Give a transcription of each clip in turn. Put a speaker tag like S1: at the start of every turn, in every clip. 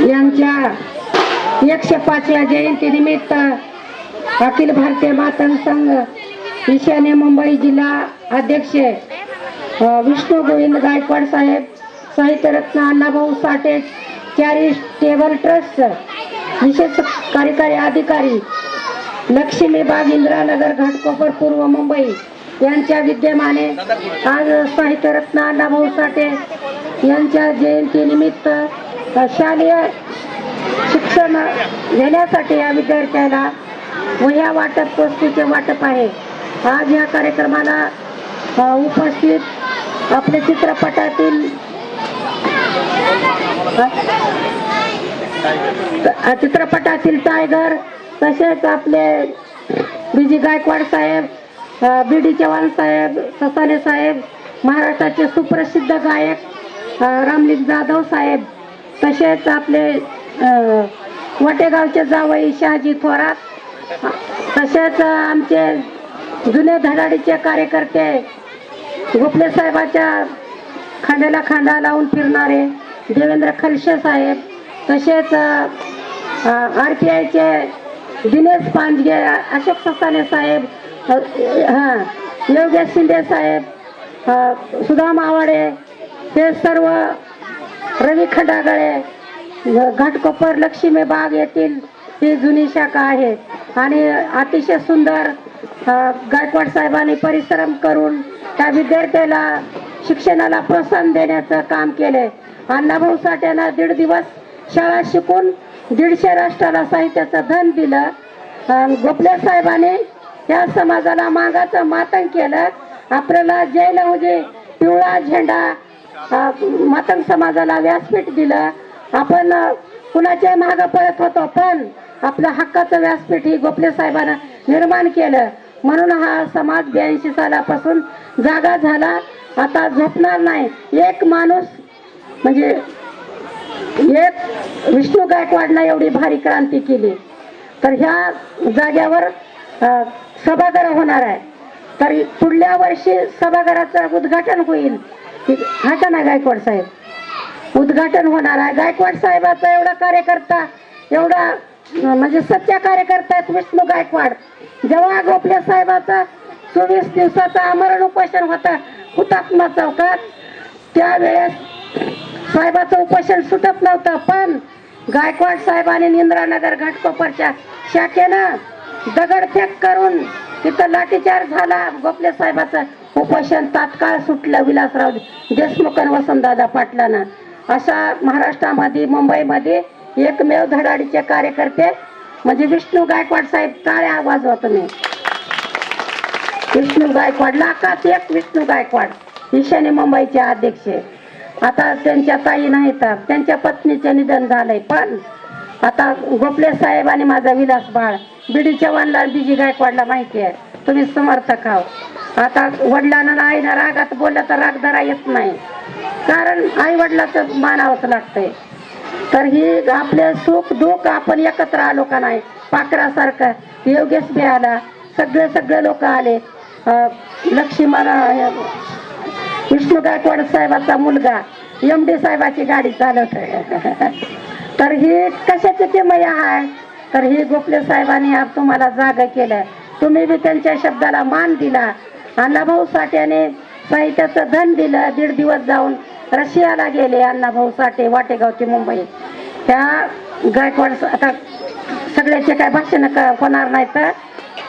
S1: यांच्या 105व्या जयंतीनिमित्त अखिल भारतीय मातंग संघ ईशान्य मुंबई जिल्हा अध्यक्ष विष्णू गोविंद गायकवाड साहेब, साहित्यरत्न अण्णाभाऊ साठे चॅरिटेबल ट्रस्ट विशेष कार्यकारी अधिकारी लक्ष्मीबाग इंदिरानगर घाटकोपर पूर्व मुंबई यांच्या विद्यमाने आज साहित्यरत्न अण्णाभाऊ साठे यांच्या जयंतीनिमित्त शालेय शिक्षण घेण्यासाठी या विद्यार्थ्याला वह्या वाटप, वस्तूचे वाटप आहे। आज या कार्यक्रमाला उपस्थित आपले चित्रपटातील टायगर, तसेच आपले बीजी गायकवाड साहेब, बीडी चव्हाण साहेब, ससाने साहेब, महाराष्ट्राचे सुप्रसिद्ध गायक रामलिंग जाधव साहेब, तसेच आपले वटेगावचे जावई शहाजी थोरात, तसेच आमचे जुने धडाडीचे कार्यकर्ते गोपले साहेबाच्या खांद्याला खांदा लावून फिरणारे देवेंद्र खलशे साहेब, तसेच RPIचे दिनेश पांजगे, अशोक ससाने साहेब, योगेश शिंदे साहेब, सुदाम आवाडे, हे सर्व रवी खंडागळे, घाटकोपर लक्ष्मीबाग येथील ही जुनी शाखा आहे आणि अतिशय सुंदर गायकवाड साहेबांनी परिश्रम करून त्या विद्यार्थ्याला शिक्षणाला प्रोत्साहन देण्याचं काम केले। अण्णाभाऊ साठेंना 1.5 दिवस शाळा शिकून 150 राष्ट्राला साहित्याचं धन दिलं। गोपले साहेबांनी या समाजाला मागाचं मातंग केलं। आपल्याला जय लहुजी पिवळा झेंडा मातंग समाजाला व्यासपीठ दिलं। आपण कुणाच्या मागं पळत होतो, पण आपल्या हक्काचं व्यासपीठ ही गोपले साहेबांना निर्माण केलं, म्हणून हा समाज 82 सालापासून जागा झाला, आता झोपणार नाही। एक माणूस म्हणजे एक विष्णू गायकवाडला एवढी भारी क्रांती केली, तर ह्या जाग्यावर सभागृह होणार आहे, तर पुढल्या वर्षी सभागृहाचं उद्घाटन होईल। हा का नाही गायकवाड साहेब, उद्घाटन होणार आहे। गायकवाड साहेबाचा एवढा कार्यकर्ता, एवढा म्हणजे सच्चा कार्यकर्ता आहेत विष्णू गायकवाड। जेव्हा गोपले साहेबाचा 24 दिवसाचा आमरण उपोषण होता हुतात्मा चौकात, त्यावेळेस साहेबाचं उपोषण सुटत नव्हतं, पण गायकवाड साहेबांनी इंदिरानगर घाटकोपरच्या शाखेनं दगडफेक करून तिथं लाठीचार्ज झाला। गोपले साहेबाचं उपोषण तात्काळ सुटलं विलासराव देशमुख आणि वसंतदादा पाटलांना। अशा महाराष्ट्रामध्ये, मुंबईमध्ये एकमेव धडाडीचे कार्यकर्ते म्हणजे विष्णू गायकवाड साहेब। टाळ्या वाजवा तुम्ही। विष्णू गायकवाड, लाखात एक विष्णू गायकवाड, ईशान्य मुंबईचे अध्यक्ष। आता त्यांच्या ताई नाही, तर त्यांच्या पत्नीचे निधन झालंय, पण आता गोपले साहेब आणि माझा विलास बाळ बीडी चव्हाणला, बीजी गायकवाडला माहिती आहे, तुम्ही समर्थक आहोत। आता वडिलांना आईना रागात बोललं तर राग धरा येत नाही, कारण आई वडिलाचं मानावंच लागतंय। तर ही आपले सुख दुःख आपण एकत्र आलो का नाही, पाखरासारखं योगेश बी आला, सगळे लोक आले। लक्ष्मण विष्णू गायकवाड साहेबाचा मुलगा MD साहेबाची गाडी चालवत तर ही कशाची किमया आहे, तर ही गोपले साहेबांनी आज तुम्हाला जागा केलं, तुम्ही बी त्यांच्या शब्दाला मान दिला। अण्णाभाऊ साठेने साहित्याचं धन दिलं। 1.5 दिवस जाऊन रशियाला गेले अण्णाभाऊ साठे, वाटेगावची मुंबई। त्या गायकवाड आता सगळ्याचे काय भाषण होणार नाही, तर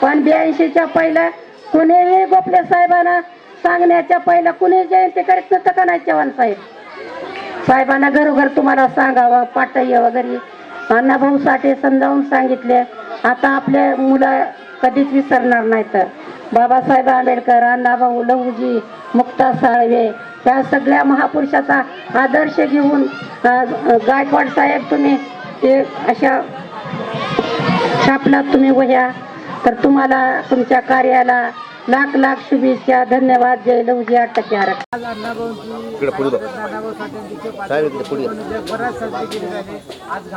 S1: पण 82च्या पहिलं कुणीही गोपले साहेबांना सांगण्याच्या पहिलं कुणी जयंती करीत नव्हतं का नाही चव्हाण साहेबांना घरोघर तुम्हाला सांगावं, पाटय वगैरे अण्णाभाऊ साठे समजावून सांगितले। आता आपले मुलं कधीच विसरणार नाहीत। बाबासाहेब आंबेडकर, अण्णाभाऊ, लहुजी, मुक्ता साळवे, त्या सगळ्या महापुरुषाचा आदर्श घेऊन गायकवाड साहेब तुम्ही ते अशा छापलात तुम्ही वह्या, तर तुम्हाला तुमच्या कार्याला लाख लाख शुभेच्छा। धन्यवाद। जय लहुजी 8% आरक्षण।
S2: आज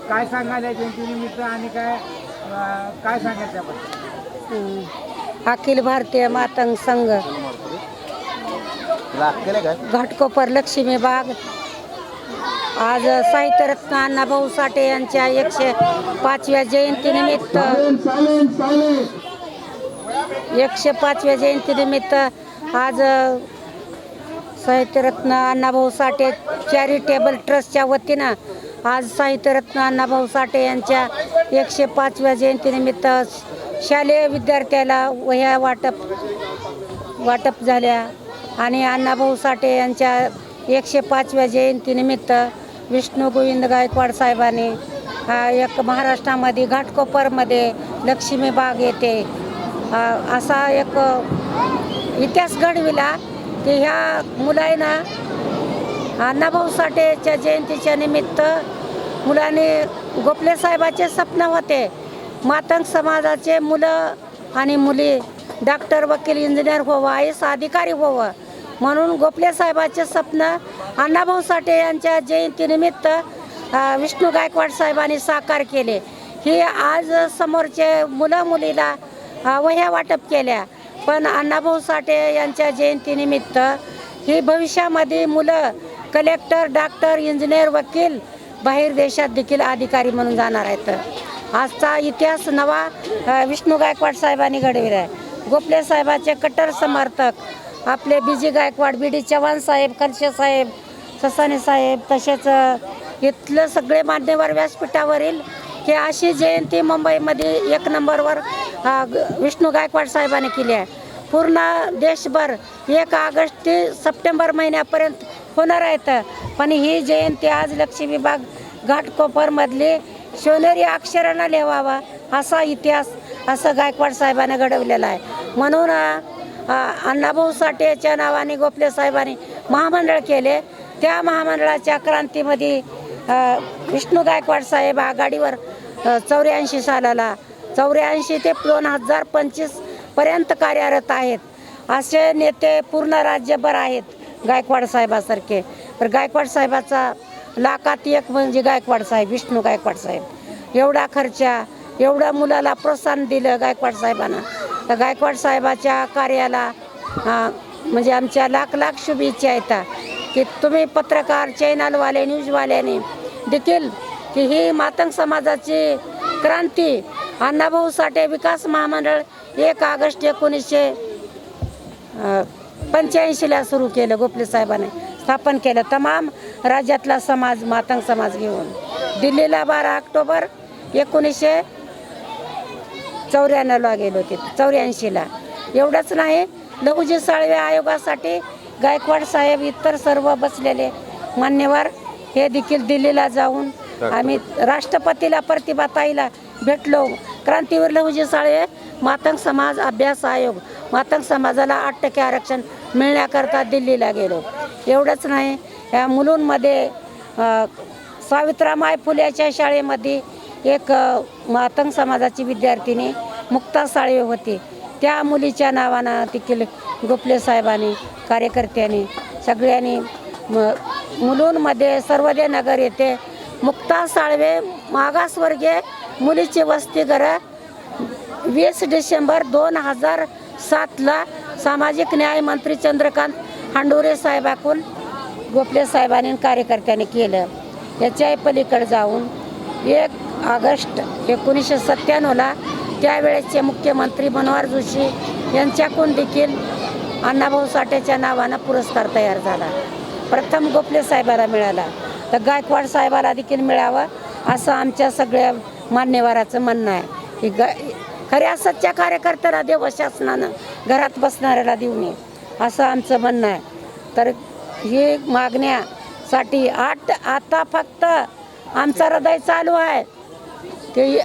S2: काय सांगायला जयंतीनिमित्त आणि काय सांगायचं आपण?
S1: अखिल भारतीय मातंग संघ
S3: घाटकोपर लक्ष्मीबाग आज साहित्यरत्न अण्णाभाऊ साठे यांच्या 105व्या जयंतीनिमित्त 105व्या जयंतीनिमित्त आज साहित्यरत्न अण्णाभाऊ साठे चॅरिटेबल ट्रस्टच्या वतीनं आज साहित्यरत्न अण्णाभाऊ साठे यांच्या 105व्या जयंतीनिमित्त शालेय विद्यार्थ्याला वह्या वाटप झाल्या आणि अण्णाभाऊ साठे यांच्या 105व्या जयंतीनिमित्त विष्णू गोविंद गायकवाड साहेबांनी एक महाराष्ट्रामध्ये घाटकोपरमध्ये लक्ष्मीबाग येथे असा एक इतिहास घडविला की ह्या मुलांना अण्णाभाऊ साठेच्या जयंतीच्या निमित्त मुलांनी गोपले साहेबाचे स्वप्न होते मातंग समाजाचे मुलं आणि मुली डॉक्टर वकील इंजिनियर व्हावं IAS अधिकारी व्हावं म्हणून गोपले साहेबाचे स्वप्न अण्णाभाऊ साठे यांच्या जयंतीनिमित्त विष्णू गायकवाड साहेबांनी साकार केले. ही आज समोरचे मुलं मुलीला वह्या वाटप केल्या पण अण्णाभाऊ साठे यांच्या जयंतीनिमित्त ही भविष्यामध्ये मुलं कलेक्टर डॉक्टर इंजिनियर वकील बाहेर देशात देखील अधिकारी म्हणून जाणार आहेत. आजचा इतिहास नवा विष्णू गायकवाड साहेबांनी घडविला आहे. गोपले साहेबाचे कट्टर समर्थक आपले BG गायकवाड BD चव्हाण साहेब खलसे साहेब ससाने साहेब तसेच इथलं सगळे मान्यवर व्यासपीठावरील की अशी जयंती मुंबईमध्ये 1 नंबरवर विष्णू गायकवाड साहेबांनी केली आहे. पूर्ण देशभर 1 ऑगस्ट ते सप्टेंबर महिन्यापर्यंत होणार आहेत पण ही जयंती आज लक्ष्मीबाग घाटकोपरमधली सोनेरी अक्षरानं लिहावा असा इतिहास असं गायकवाड साहेबांनी घडवलेला आहे. म्हणून अण्णाभाऊ साठेच्या नावाने गोपले साहेबांनी महामंडळ केले. त्या महामंडळाच्या क्रांतीमध्ये विष्णू गायकवाड साहेब आघाडीवर 84 सालाला 84 ते 2025 पर्यंत कार्यरत आहेत. असे नेते पूर्ण राज्यभर आहेत गायकवाड साहेबासारखे. तर गायकवाड साहेबाचा लाखात एक म्हणजे गायकवाड साहेब विष्णू गायकवाड साहेब एवढा खर्चा एवढ्या मुलाला प्रोत्साहन दिलं गायकवाड साहेबांना. तर गायकवाड साहेबाच्या कार्याला म्हणजे आमच्या लाख शुभेच्छा आहेत की तुम्ही पत्रकार चॅनलवाले न्यूजवाल्याने देखील की ही मातंग समाजाची क्रांती अण्णाभाऊ साठे विकास महामंडळ 1 ऑगस्ट 1985ला सुरू केलं. गोपले साहेबांनी स्थापन केलं. तमाम राज्यातला समाज मातंग समाज घेऊन दिल्लीला 12 ऑक्टोबर 1994ला गेलो होते 84ला. एवढंच नाही लहुजी साळवे आयोगासाठी गायकवाड साहेब इतर सर्व बसलेले मान्यवर हे देखील दिल्लीला जाऊन आम्ही राष्ट्रपतीला प्रतिभाताईला भेटलो. क्रांतीवीर लहुजी साळवे मातंग समाज अभ्यास आयोग मातंग समाजाला 8% आरक्षण मिळण्याकरता दिल्लीला गेलो. एवढंच नाही या मुलुंडमध्ये सावित्रीबाई फुलेच्या शाळेमध्ये एक मातंग समाजाची विद्यार्थिनी मुक्ता साळवे होती. त्या मुलीच्या नावानं देखील गोपले साहेबांनी कार्यकर्त्यांनी सगळ्यांनी मुलुंडमध्ये सर्वोदय नगर येथे मुक्ता साळवे मागासवर्गीय मुलीची वसतिगृह 20 डिसेंबर 2007ला सामाजिक न्याय मंत्री चंद्रकांत हांडोरे साहेबाकडून गोपले साहेबांनी कार्यकर्त्यांनी केलं. याच्या पलीकडे जाऊन 1 ऑगस्ट 1997ला त्यावेळेसचे मुख्यमंत्री मनोहर जोशी यांच्याकडून देखील अण्णाभाऊ साठेच्या नावानं पुरस्कार तयार झाला. प्रथम गोपले साहेबाला मिळाला तर गायकवाड साहेबाला देखील मिळावं असं आमच्या सगळ्या मान्यवराचं म्हणणं आहे की खऱ्या सच्च्या कार्यकर्त्याला देव शासनानं घरात बसणाऱ्याला देऊ नये असं आमचं म्हणणं आहे. तर ही मागण्यासाठी आता फक्त आमचं हृदय चालू आहे की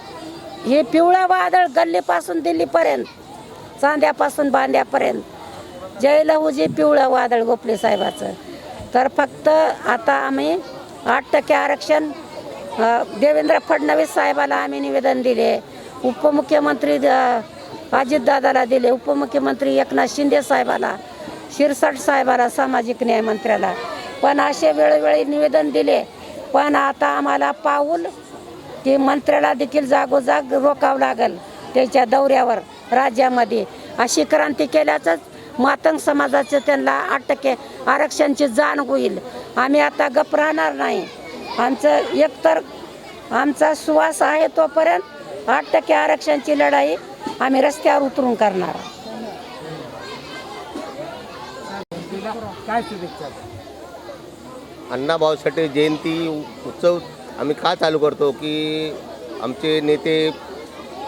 S3: हे पिवळं वादळ गल्लीपासून दिल्लीपर्यंत चांद्यापासून बांद्यापर्यंत जय लहुजी पिवळं वादळ गोपले साहेबाचं. तर फक्त आता आम्ही 8% आरक्षण देवेंद्र फडणवीस साहेबाला आम्ही निवेदन दिले. उपमुख्यमंत्री अजितदादाला दिले. उपमुख्यमंत्री एकनाथ शिंदे साहेबाला शिरसाट साहेबाला सामाजिक न्याय मंत्र्याला पण असे वेळोवेळी निवेदन दिले. पण आता आम्हाला पाऊल की मंत्र्याला देखील जागोजाग रोकावं लागेल त्याच्या दौऱ्यावर राज्यामध्ये. अशी क्रांती केल्याचंच मातंग समाजाचे त्यांना 8% आरक्षणची जाण होईल. आम्ही आता गप राहणार नाही. आमचं एकतर आमचा सुवास आहे तोपर्यंत 8% आरक्षणची लढाई आम्ही रस्त्यावर उतरून करणार.
S2: तिला काय शुभेच्छा?
S4: अण्णाभाऊ साठे जयंती उत्सव आम्ही का चालू करतो की आमचे नेते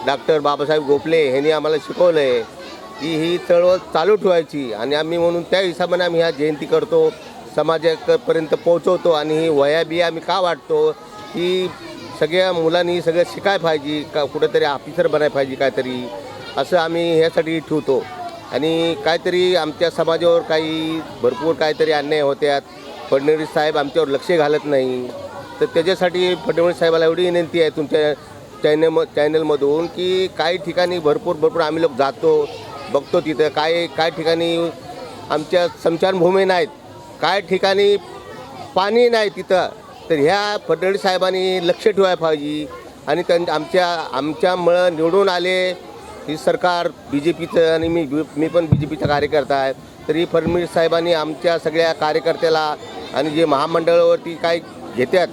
S4: डॉक्टर बाबासाहेब गोपले यांनी आम्हाला शिकवलं आहे की ही चळवळ चालू ठेवायची आणि आम्ही म्हणून त्या हिशोबाने आम्ही ह्या जयंती करतो, समाजापर्यंत पोहोचवतो. आणि ही वह्या बिया आम्ही का वाटतो की सगळ्या मुलांनी सगळं शिकायला पाहिजे, का कुठेतरी ऑफिसर बनायला पाहिजे काहीतरी, असं आम्ही ह्यासाठी ठेवतो. आणि काहीतरी आमच्या समाजावर काही भरपूर काहीतरी अन्याय होत्यात, फडणवीस साहेब आमच्यावर लक्ष घालत नाही. तर त्याच्यासाठी फडणवीस साहेबाला एवढी विनंती आहे तुमच्या चॅनलमधून की काही ठिकाणी भरपूर आम्ही लोक जातो, बघतो तिथं काय ठिकाणी आमच्या स्मशानभूमी नाहीत, काय ठिकाणी पाणी नाही तिथं. तर ह्या फडणवीस साहेबांनी लक्ष ठेवायला पाहिजे. आणि आमच्यामुळं निवडून आले ही सरकार BJPचं, आणि मी पण BJPचा कार्यकर्ता आहे. तरी फडणवीस साहेबांनी आमच्या सगळ्या कार्यकर्त्याला आणि जे महामंडळावरती काय घेतात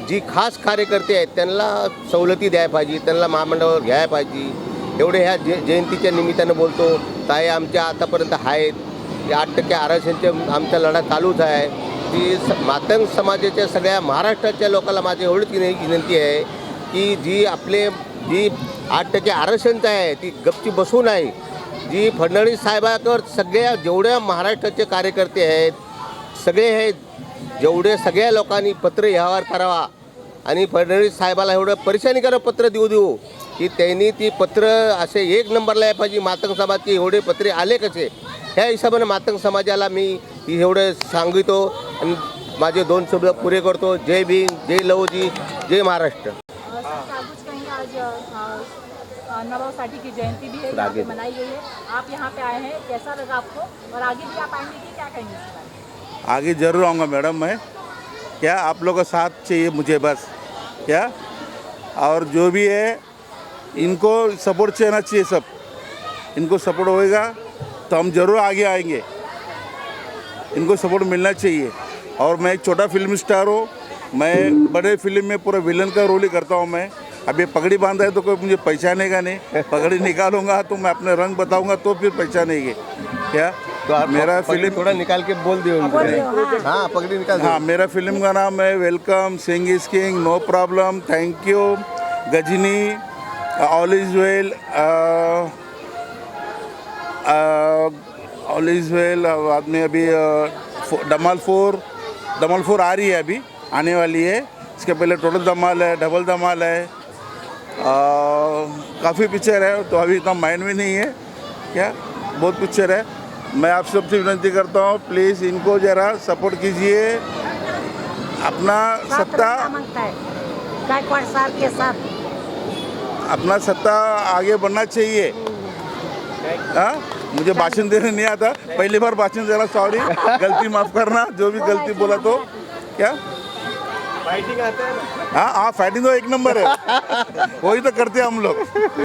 S4: जी खास कार्यकर्ते आहेत त्यांना सवलती द्यायला पाहिजे, त्यांना महामंडळावर घ्यायला पाहिजे. एवढे ह्या जयंतीच्या निमित्तानं बोलतो. ताई आमच्या आतापर्यंत आहेत, 8% आरक्षणचे आमचा लढा चालूच आहे. ती मातंग समाजाच्या सगळ्या महाराष्ट्राच्या लोकांना माझी एवढीच विनंती आहे की जी 8% आरक्षणचं आहे ती गपची बसू नाही. जी फडणवीस साहेबांवर सगळ्या जेवढ्या महाराष्ट्राचे कार्यकर्ते आहेत सगळे हे जेवढे सगळ्या लोकांनी पत्र व्यवहार करावा आणि फडणवीस साहेबाला एवढं परेशानी करा पत्र देऊ की त्यांनी ती पत्र असे 1 नंबरला यायला पाहिजे. मातंग समाजचे एवढे पत्रे आले कसे, ह्या हिशोबाने मातंग समाजाला मी एवढं सांगितो आणि माझे 2 शब्द पुरे करतो. जय भीम, जय लवजी, जय महाराष्ट्र.
S5: अन्नाभाऊ साठे की जयंती भी है, यहाँ पे मनाई गई है. आप यहाँ पे आए हैं, कैसा लगा आपको? और आगे भी आप आएंगे कि क्या कहेंगे इसके बारे में?
S6: आगे ज़रूर आऊँगा मैडम मैं. क्या आप लोगों का साथ चाहिए मुझे बस. क्या और जो भी है इनको सपोर्ट चाहिए चाहिए, सब इनको सपोर्ट होएगा तो हम ज़रूर आगे आएंगे. इनको सपोर्ट मिलना चाहिए. और मैं एक छोटा फिल्म स्टार हूँ, मैं बड़े फिल्म में पूरा विलन का रोल ही करता हूँ. मैं अभी पगड़ी बांधा है तो कोई मुझे पहचानेगा नहीं, पगड़ी निकालूंगा तो मैं अपने रंग बताऊंगा तो फिर पहचानेंगे. क्या
S4: तो आप
S6: मेरा
S4: पगड़ी
S6: फिल्म
S4: थोड़ा निकाल के बोल दियो. हाँ पगड़ी निकाल दो.
S6: हाँ, मेरा फिल्म का नाम है welcome, Singh is king, no problem, thank you, Ghajini, all is well, all is well. बाद में अभी धमाल 4 आ रही है, अभी आने वाली है. इसके पहले टोटल धमाल है, डबल धमाल है, काफ़ी पिक्चर है तो अभी इतना माइंड में नहीं है. क्या बहुत पिक्चर है. मैं आप सबसे विनती करता हूँ प्लीज़ इनको ज़रा सपोर्ट कीजिए. अपना सत्ता
S3: गायकवाड़ साहब के साथ
S6: अपना सत्ता आगे बढ़ना चाहिए. हाँ, मुझे भाषण देने नहीं आता, पहली बार भाषण देना, सॉरी, गलती माफ़ करना, जो भी गलती बोला तो. क्या फाइटिंग आता है? हाँ, फाइटिंग तो 1 नंबर है, वही तो करते हैं हम लोग.